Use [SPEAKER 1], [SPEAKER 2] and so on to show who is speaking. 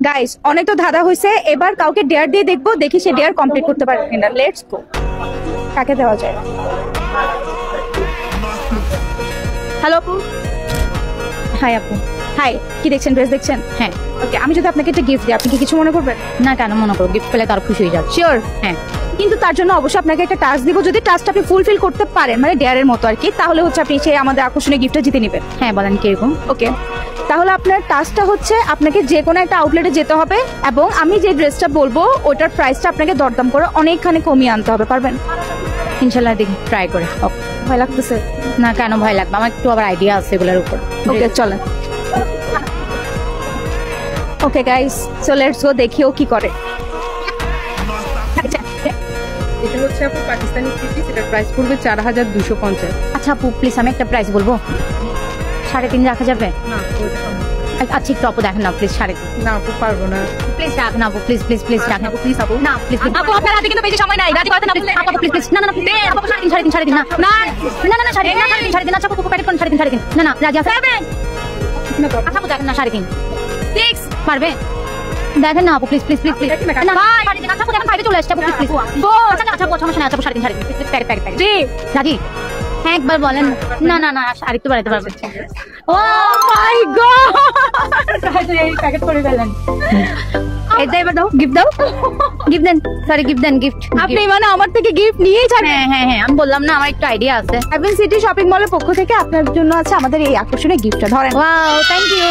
[SPEAKER 1] Guys অনেক তো ধাঁধা হয়েছে, এবার কাউকে ডেয়ার দিয়ে দেখবো, দেখি সে ডেয়ার কমপ্লিট করতে পারে কিনা। Let's go. কাকে দেওয়া যায়? হ্যালো আপু। হাই আপু। হাই, কি দেখছেন? ড্রেস দেখছেন?
[SPEAKER 2] হ্যাঁ।
[SPEAKER 1] ওকে, আমি যদি আপনাকে একটা গিফট দিই, আপনি কি কিছু মনে করবেন?
[SPEAKER 2] না, কেন মনে করো? গিফট পেলে তার খুশি হয়ে যাবে।
[SPEAKER 1] শিওর?
[SPEAKER 2] হ্যাঁ।
[SPEAKER 1] কিন্তু তার জন্য অবশ্যই আপনাকে একটা টাস্ক দিব। যদি টাস্কটা আপনি ফুলফিল করতে পারেন, মানে ডেয়ারের মতো আর কি, তাহলে হচ্ছে আপনি সেই আমাদের আকর্ষণীয় গিফটটা জিতে নেবেন।
[SPEAKER 2] হ্যাঁ, বলেন কিরকম?
[SPEAKER 1] ওকে, তাহলে আপনার টাস্কটা হচ্ছে আপনাকে যে কোনো একটা আউটলেটে যেতে হবে এবং আমি যে ড্রেসটা বলবো ওটার প্রাইসটা আপনাকে দরদাম করে অনেকখানি কমিয়ে আনতে হবে। পারবেন?
[SPEAKER 2] ইনশাল্লাহ দেখি, ট্রাই করে।
[SPEAKER 1] ভয় লাগতেছে?
[SPEAKER 2] না, কেন ভয় লাগবে? আমার একটু আবার আইডিয়া আছে এগুলোর উপর।
[SPEAKER 1] ওকে চলেন। Okay guys, so let's go, দেখিও কি করে।
[SPEAKER 3] এটা হচ্ছে আপু পাকিস্তানি থ্রি-পিস, এটার প্রাইস পড়বে 4250।
[SPEAKER 2] আচ্ছা আপু, প্লিজ আমি একটা প্রাইস বলবো। 3.5 রাখা যাবে?
[SPEAKER 3] না ওইটা সম্ভব
[SPEAKER 2] আচ্ছা একটু আপু দেখেন না প্লিজ, 3.5।
[SPEAKER 3] না আপু, পারবো না।
[SPEAKER 2] প্লিজ রাখ না আপু, প্লিজ প্লিজ প্লিজ রাখ না
[SPEAKER 3] আপু প্লিজ আপু।
[SPEAKER 2] না প্লিজ আপু, আপনার হাতে কিন্তু বেশি সময় নাই, রাজি করতে না প্লিজ আপু, প্লিজ প্লিজ। না না প্লিজ আপু, 3.5 না না না না না 3.5 আচ্ছা আপু, প্যাকেট কোন 3.5 না না রাজি আছে? আচ্ছা আপু দেখেন না 3.5 প্লিজ, পারবে? দেখেন না আপু, প্লিজ প্লিজ প্লিজ প্লিজ না ভাই 3.5। আচ্ছা আপু দেখেন 5 চলে আসছে আপু, প্লিজ প্লিজ গো। আচ্ছা আচ্ছা আপু, সমস্যা নাই। আচ্ছা আপু 3.5 প্যাকেট প্যাকেট জি রাজি। হ্যাঁ একবার বলেন। না না না আরেকটু বাড়াতে পারবেন? ও মাই গড, এই প্যাকেট করে ফেলেন। এটা এবার দাও, গিফট দাও, গিফট দেন। সরি গিফট দেন, গিফট।
[SPEAKER 1] আপনি মানে আমার থেকে গিফট নিয়েই যাবেন?
[SPEAKER 2] হ্যাঁ হ্যাঁ হ্যাঁ, আমি বললাম না আমার একটু আইডিয়া আছে।
[SPEAKER 1] হেভেন সিটি শপিং মলের পক্ষ থেকে আপনার জন্য আছে আমাদের এই আকর্ষণীয় গিফটটা। ধরেন।
[SPEAKER 2] Wow, thank you.